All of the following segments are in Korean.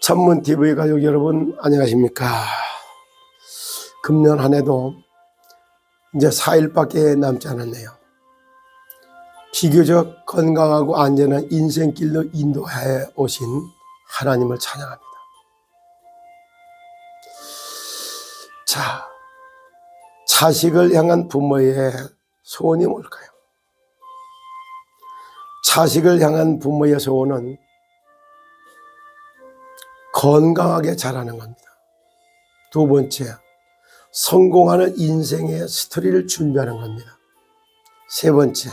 전문TV 가족 여러분 안녕하십니까. 금년 한 해도 이제 4일밖에 남지 않았네요. 비교적 건강하고 안전한 인생길로 인도해 오신 하나님을 찬양합니다. 자, 자식을 향한 부모의 소원이 뭘까요? 자식을 향한 부모의 소원은 건강하게 자라는 겁니다. 두 번째, 성공하는 인생의 스토리를 준비하는 겁니다. 세 번째,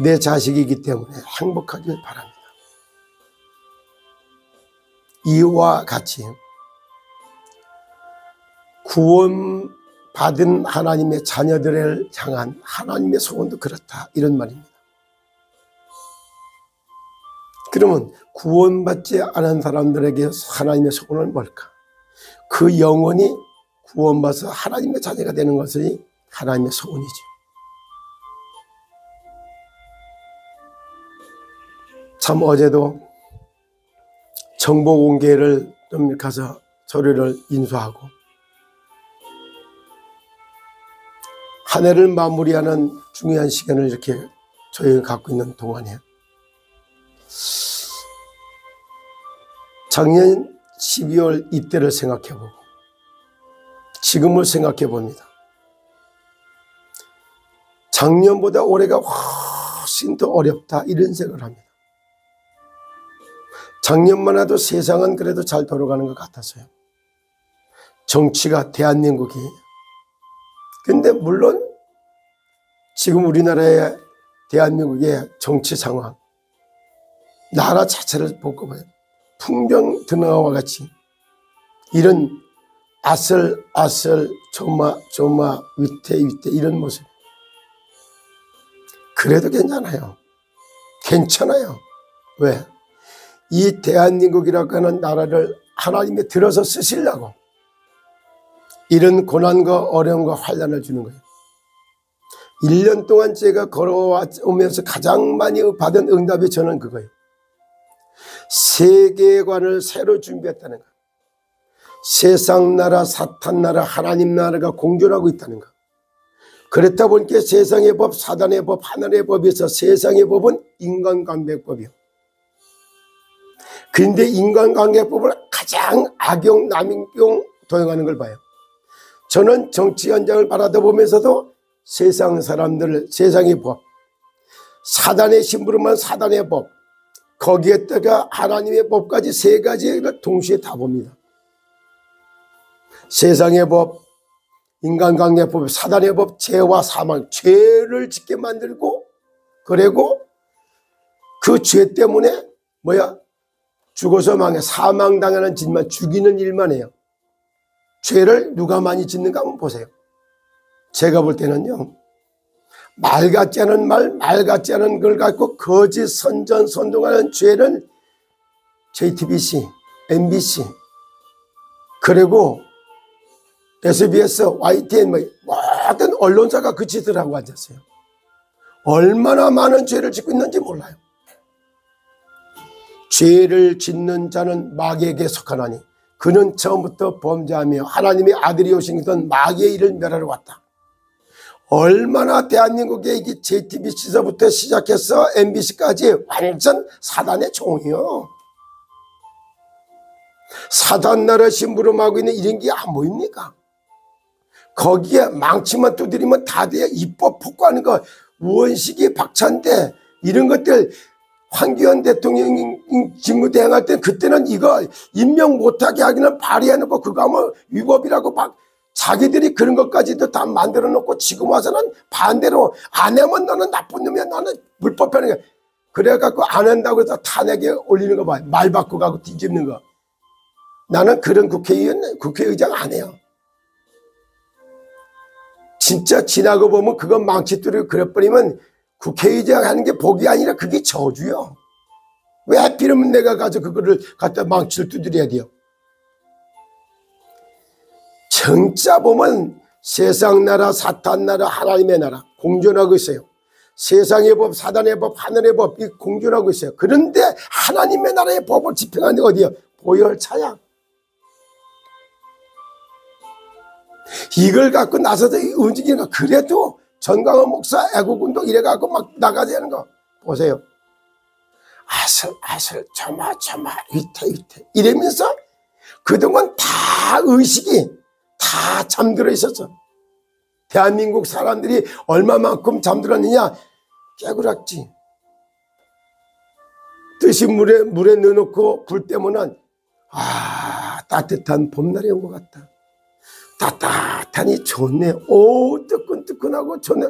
내 자식이기 때문에 행복하길 바랍니다. 이와 같이 구원받은 하나님의 자녀들을 향한 하나님의 소원도 그렇다, 이런 말입니다. 그러면 구원받지 않은 사람들에게 하나님의 소원은 뭘까? 그 영혼이 구원받아서 하나님의 자녀가 되는 것이 하나님의 소원이죠. 참 어제도 정보공개를 좀 가서 서류를 인수하고 한 해를 마무리하는 중요한 시간을 이렇게 조용히 갖고 있는 동안에 작년 12월 이때를 생각해보고 지금을 생각해 봅니다. 작년보다 올해가 훨씬 더 어렵다, 이런 생각을 합니다. 작년만 해도 세상은 그래도 잘 돌아가는 것 같았어요. 정치가, 대한민국이. 근데 물론 지금 우리나라의 대한민국의 정치 상황, 나라 자체를 보고 봐요. 풍병 등화와 같이 이런 아슬아슬 조마 위태 이런 모습. 그래도 괜찮아요. 왜? 이 대한민국이라고 하는 나라를 하나님이 들어서 쓰시려고 이런 고난과 어려움과 환난을 주는 거예요. 1년 동안 제가 걸어오면서 가장 많이 받은 응답이 저는 그거예요. 세계관을 새로 준비했다는 것. 세상 나라, 사탄 나라, 하나님 나라가 공존하고 있다는 것. 그렇다 보니까 세상의 법, 사단의 법, 하늘의 법에서 세상의 법은 인간관계법이요. 그런데 인간관계법을 가장 악용, 남용, 도용하는 걸 봐요. 저는 정치 현장을 바라다 보면서도 세상 사람들, 세상의 법, 사단의 심부름한 사단의 법, 거기에다가 하나님의 법까지 세 가지를 동시에 다 봅니다. 세상의 법, 인간관계법, 사단의 법, 죄와 사망, 죄를 짓게 만들고, 그리고 그 죄 때문에 죽어서 망해, 사망당하는 짓만, 죽이는 일만 해요. 죄를 누가 많이 짓는가 한번 보세요. 제가 볼 때는요, 말 같지 않은 말 같지 않은 걸 갖고 거짓 선전선동하는 죄는 JTBC, MBC, 그리고 SBS, YTN, 모든 언론사가 그 짓을 하고 앉았어요. 얼마나 많은 죄를 짓고 있는지 몰라요. 죄를 짓는 자는 마귀에게 속하나니 그는 처음부터 범죄하며 하나님의 아들이 오신 것은 마귀의 일을 멸하러 왔다. 얼마나 대한민국의 이게 JTBC서부터 시작해서 MBC까지 완전 사단의 종이요. 사단 나라 심부름하고 있는 이런 게 안 보입니까? 거기에 망치만 두드리면 다 돼요. 입법 폭파하는 거, 우원식이 박찬대 이런 것들, 황교안 대통령 직무대행할 때 그때는 이거 임명 못하게 하기는 발의해놓고 그거 하면 위법이라고 막 자기들이 그런 것까지도 다 만들어 놓고 지금 와서는 반대로 안 하면 너는 나쁜 놈이야, 너는 불법하는 거야. 그래갖고 안 한다고 해서 탄핵에 올리는 거 봐요. 말 바꾸고 뒤집는 거. 나는 그런 국회의장 안 해요. 진짜 지나고 보면 그건 망치 뚫리고 그래버리면 국회의장 하는 게 복이 아니라 그게 저주요. 왜 하필이면 내가 가서 그거를 갖다 망치를 두드려야 돼요. 정자 보면 세상 나라, 사탄 나라, 하나님의 나라 공존하고 있어요. 세상의 법, 사단의 법, 하늘의 법 이 공존하고 있어요. 그런데 하나님의 나라의 법을 집행하는 게 어디예요? 고열차야. 이걸 갖고 나서서 움직이는 거. 그래도 전광훈 목사 애국운동 이래갖고 막 나가자는 거 보세요. 아슬아슬 조마조마 위태위태 이러면서 그동안 다 의식이 다 잠들어 있었어. 대한민국 사람들이 얼마만큼 잠들었느냐. 깨구락지. 뜻이 물에 넣어놓고 불 때문은 따뜻한 봄날이 온 것 같다. 따뜻하니 좋네. 오 뜨끈뜨끈하고 좋네.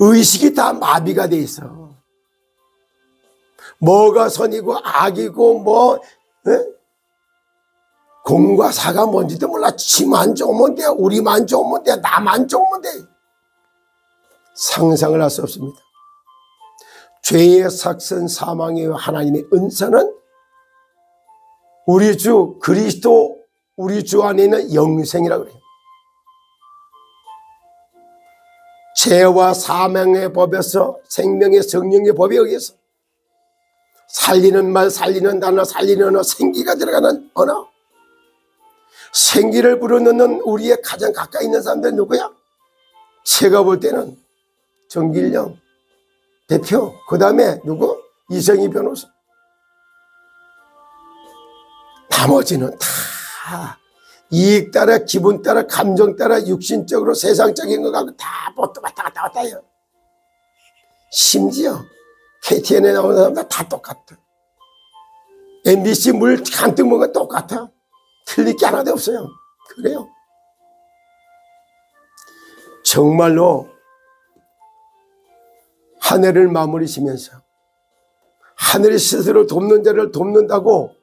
의식이 다 마비가 돼 있어. 뭐가 선이고 악이고 뭐 공과 사가 뭔지도 몰라. 지만 좋으면 돼. 우리만 좋으면 돼. 나만 좋으면 돼. 상상을 할 수 없습니다. 죄의 삭선 사망의 하나님의 은사는 우리 주 그리스도 우리 주 안에 있는 영생이라고 그래요. 죄와 사망의 법에서 생명의 성령의 법에 의해서 살리는 말, 살리는 단어, 살리는 언어, 생기가 들어가는 언어. 생기를 불어넣는 우리의 가장 가까이 있는 사람들 누구야? 제가 볼 때는 정길영 대표, 그 다음에 누구? 이성희 변호사. 나머지는 다 이익 따라, 기분 따라, 감정 따라, 육신적으로 세상적인 거 갖고 다 왔다 갔다 해요. 심지어 KTN에 나오는 사람들 다 똑같아. MBC 물 잔뜩 먹은 거 똑같아. 틀릴 게 하나도 없어요. 그래요. 정말로 한 해를 마무리 지면서 하늘이 스스로 돕는 자를 돕는다고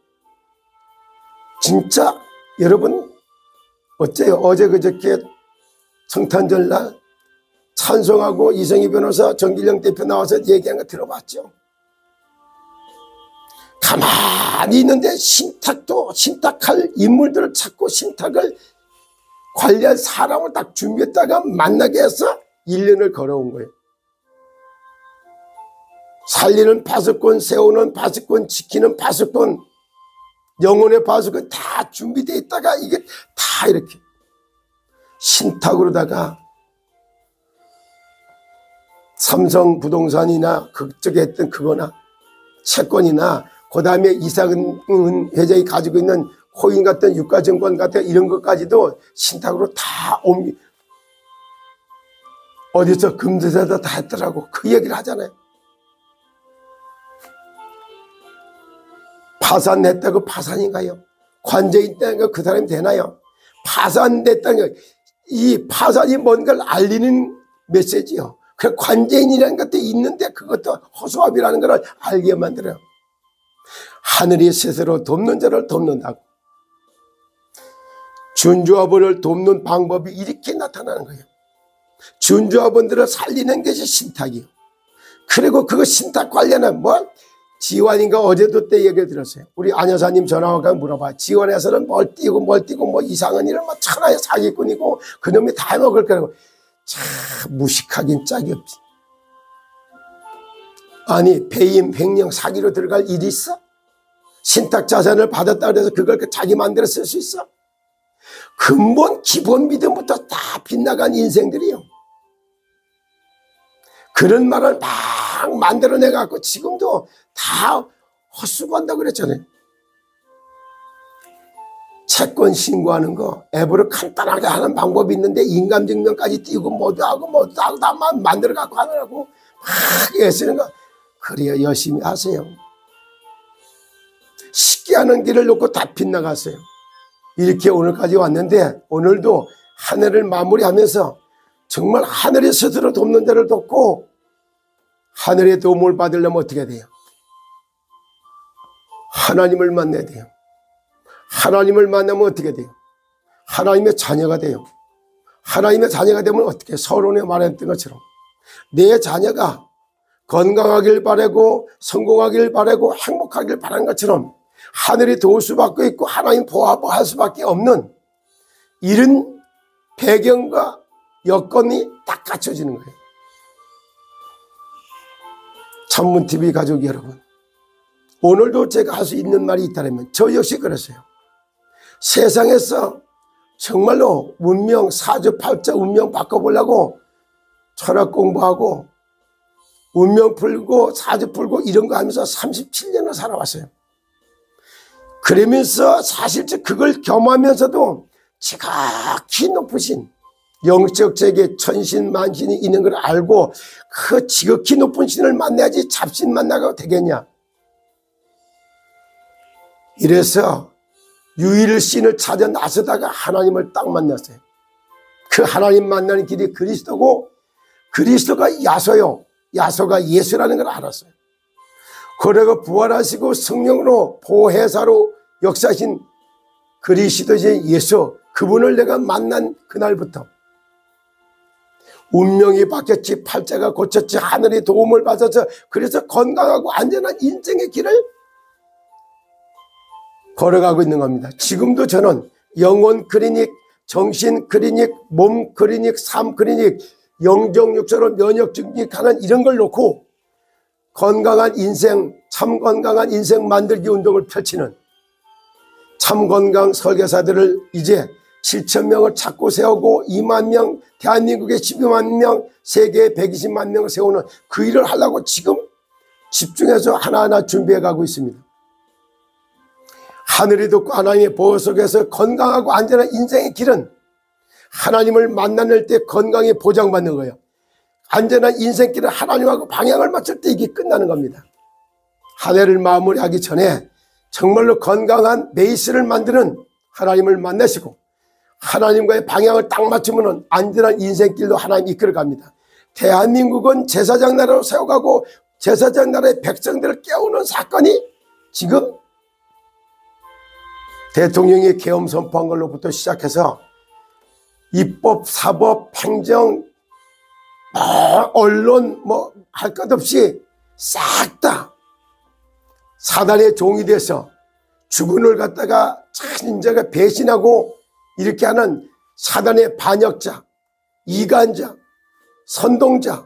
진짜 여러분 어째요? 어제 그저께 성탄절날 찬송하고 이성희 변호사 정길영 대표 나와서 얘기한 거 들어봤죠? 가만히 있는데 신탁할 인물들을 찾고 신탁을 관리할 사람을 딱 준비했다가 만나게 해서 1년을 걸어온 거예요. 살리는 파수꾼, 세우는 파수꾼, 지키는 파수꾼, 영혼의 파수꾼 다 준비되어 있다가 이게 다 이렇게 신탁으로다가 삼성 부동산이나 그쪽에 했던 그거나 채권이나 그 다음에 이상은 회장이 가지고 있는 코인 같은 유가증권 같은 이런 것까지도 신탁으로 다 어디서 금수저에다 다 했더라고. 그 얘기를 하잖아요. 파산했다고 파산인가요? 관제있다는 거 그 사람이 되나요? 파산됐다는 거, 이 파산이 뭔가를 알리는 메시지요. 그 관제인이라는 것도 있는데 그것도 허수아비라는 걸 알게 만들어요. 하늘이 스스로 돕는 자를 돕는다고. 준주아본을 돕는 방법이 이렇게 나타나는 거예요. 준주아본들을 살리는 것이 신탁이요. 그리고 그거 신탁 관련한 뭐 지원인가 어제도 때 얘기를 들었어요. 우리 안 여사님 전화가 물어봐. 지원에서는 뭘 띄고 뭐 이상한 일을 뭐 천하의 사기꾼이고 그놈이 다 해먹을 거라고. 참 무식하긴 짝이 없지. 아니 배임 횡령 사기로 들어갈 일이 있어? 신탁 자산을 받았다 그래서 그걸 자기 마음대로 쓸 수 있어? 근본 기본 믿음부터 다 빗나간 인생들이요. 그런 말을 막 만들어내갖고 지금도 다 헛수고한다고 그랬잖아요. 채권 신고하는 거 앱으로 간단하게 하는 방법이 있는데 인감증명까지 띄우고 뭐도 하고 다 만들어갖고 하느라고 막 애쓰는 거. 그래요. 열심히 하세요. 쉽게 하는 길을 놓고 다 빗나갔어요. 이렇게 오늘까지 왔는데 오늘도 한 해를 마무리하면서 정말 하늘이 스스로 돕는 자를 돕고 하늘의 도움을 받으려면 어떻게 돼요? 하나님을 만나야 돼요. 하나님을 만나면 어떻게 돼요? 하나님의 자녀가 돼요. 하나님의 자녀가 되면 어떻게 해요? 서론에 말했던 것처럼 내 자녀가 건강하길 바라고 성공하길 바라고 행복하길 바라는 것처럼 하늘이 도울 수밖에 있고 하나님 보호할 수밖에 없는 이런 배경과 여건이 딱 갖춰지는 거예요. 찬문TV 가족 여러분, 오늘도 제가 할 수 있는 말이 있다면 저 역시 그랬어요. 세상에서 정말로 운명, 사주팔자 운명 바꿔보려고 철학 공부하고 운명 풀고 사주 풀고 이런 거 하면서 37년을 살아왔어요. 그러면서 사실 그걸 겸하면서도 지극히 높으신 영적 세계 천신만신이 있는 걸 알고 그 지극히 높은 신을 만나야지 잡신 만나고 되겠냐. 이래서 유일신을 찾아 나서다가 하나님을 딱 만났어요. 그 하나님 만나는 길이 그리스도고 그리스도가 야소요. 야소가 예수라는 걸 알았어요. 그러고 부활하시고 성령으로 보혜사로 역사하신 그리스도의 예수, 그분을 내가 만난 그날부터 운명이 바뀌었지, 팔자가 고쳤지, 하늘의 도움을 받아서 그래서 건강하고 안전한 인생의 길을 걸어가고 있는 겁니다. 지금도 저는 영혼 클리닉, 정신 클리닉, 몸 클리닉, 삶 클리닉, 영정육체로 면역 증식하는 이런 걸 놓고 건강한 인생, 참 건강한 인생 만들기 운동을 펼치는 참 건강 설계사들을 이제 7,000명을 찾고 세우고 2만 명, 대한민국에 12만 명, 세계에 120만 명을 세우는 그 일을 하려고 지금 집중해서 하나하나 준비해 가고 있습니다. 하늘이 듣고 하나님의 보호 속에서 건강하고 안전한 인생의 길은 하나님을 만날 때 건강이 보장받는 거예요. 안전한 인생길을 하나님하고 방향을 맞출 때 이게 끝나는 겁니다. 한 해를 마무리하기 전에 정말로 건강한 베이스를 만드는 하나님을 만나시고 하나님과의 방향을 딱 맞추면 안전한 인생길도 하나님 이끌어 갑니다. 대한민국은 제사장 나라로 세워가고 제사장 나라의 백성들을 깨우는 사건이 지금 대통령이 계엄 선포한 걸로부터 시작해서 입법, 사법, 행정, 언론 할 것 없이 싹 다 사단의 종이 돼서 주군을 갖다가 인자가 배신하고 이렇게 하는 사단의 반역자, 이간자, 선동자,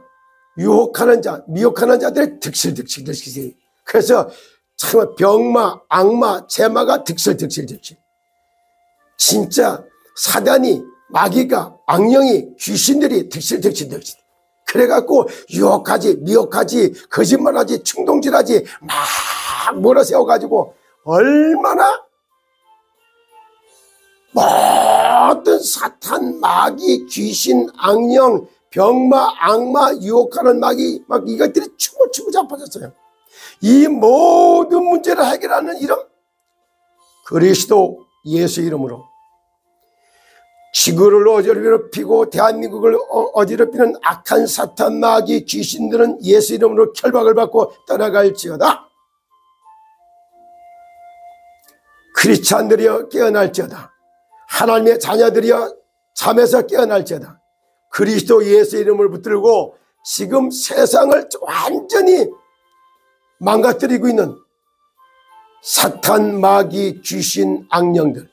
유혹하는 자, 미혹하는 자들의 득실득실. 그래서 정말 병마, 악마, 제마가 득실. 진짜 사단이, 마귀가, 악령이, 귀신들이 득실. 그래갖고 유혹하지, 미혹하지, 거짓말하지, 충동질하지 막 몰아세워가지고 얼마나 모든 사탄, 마귀, 귀신, 악령, 병마, 악마, 유혹하는 마귀 막 이것들이 춤을 추고 자빠졌어요. 이 모든 문제를 해결하는 이름 그리스도 예수 이름으로 지구를 어지럽히고 대한민국을 어지럽히는 악한 사탄, 마귀, 귀신들은 예수 이름으로 결박을 받고 떠나갈지어다. 크리스찬들이여 깨어날지어다. 하나님의 자녀들이여 잠에서 깨어날지어다. 그리스도 예수 이름을 붙들고 지금 세상을 완전히 망가뜨리고 있는 사탄, 마귀, 귀신, 악령들,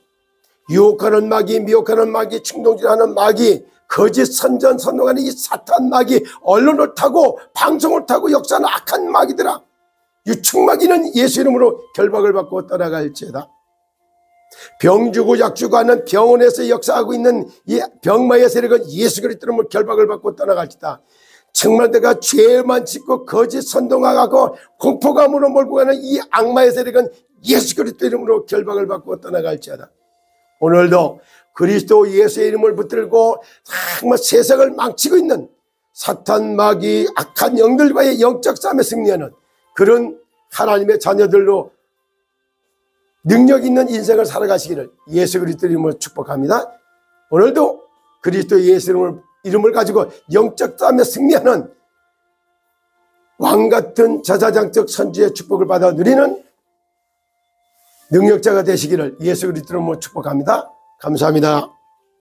유혹하는 마귀, 미혹하는 마귀, 충동질하는 마귀, 거짓 선전 선동하는 이 사탄 마귀, 언론을 타고 방송을 타고 역사하는 악한 마귀들아, 유충마귀는 예수 이름으로 결박을 받고 떠나갈지어다. 병주고 약주고 하는 병원에서 역사하고 있는 이 병마의 세력은 예수 그리스도 이름으로 결박을 받고 떠나갈지다. 정말 내가 죄만 짓고 거짓 선동하고 공포감으로 몰고 가는 이 악마의 세력은 예수 그리스도 이름으로 결박을 받고 떠나갈지어다. 오늘도 그리스도 예수의 이름을 붙들고 정말 세상을 망치고 있는 사탄, 마귀, 악한 영들과의 영적 싸움에 승리하는 그런 하나님의 자녀들로 능력 있는 인생을 살아가시기를 예수 그리스도 이름으로 축복합니다. 오늘도 그리스도 예수 이름을 가지고 영적 싸움에 승리하는 왕같은 제사장적 선지의 축복을 받아 누리는 능력자가 되시기를 예수 그리스도 이름으로 축복합니다. 감사합니다.